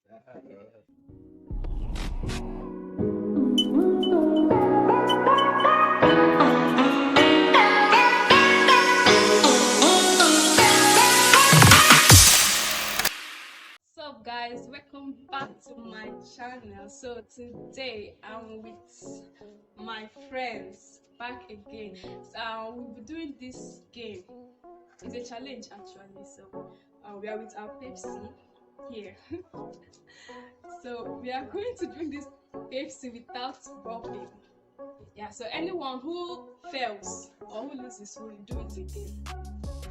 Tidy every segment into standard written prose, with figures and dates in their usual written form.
What's up, guys? Welcome back to my channel. So today I'm with my friends back again. So we'll be doing this game. It's a challenge actually. So we are with our Pepsi here. So we are going to drink this Pepsi without burping. Yeah. So anyone who fails or who loses will do it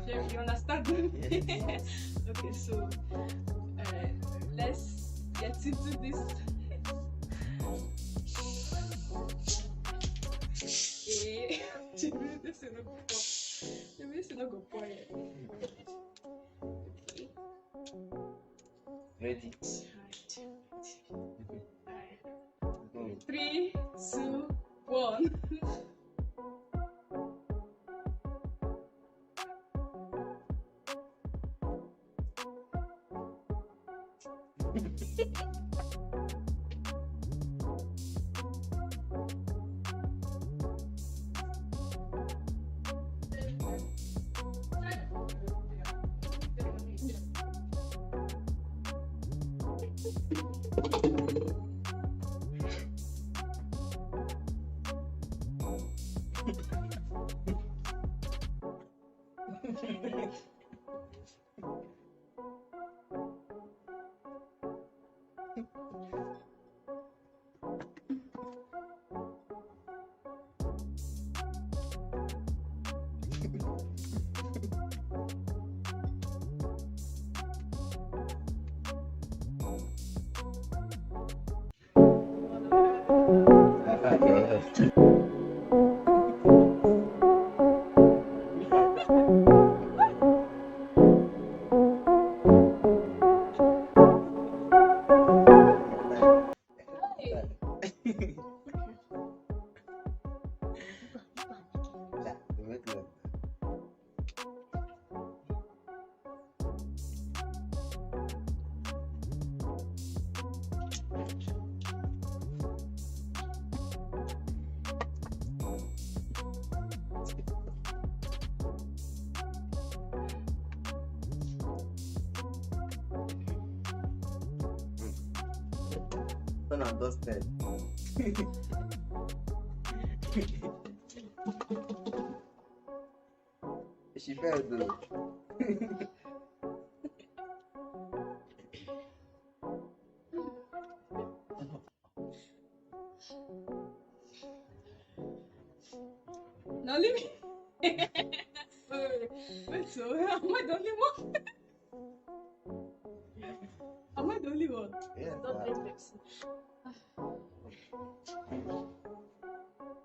again. You understand? Yes. Okay. So let's get into this. This is not go pour it. Okay. Ready? Alright. 3, 2, 1. Turn and dusted. She fell though. Now leave me. Wait, so am I the only one? Am I the only one? Yes, Don't drink Pepsi.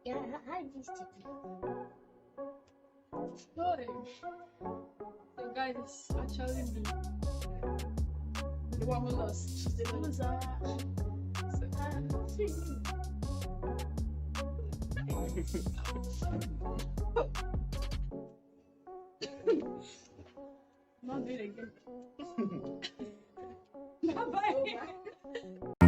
Yeah, I missed it. Sorry. So guys, it's actually me. The one who lost. The loser. Not doing it again. Bye bye.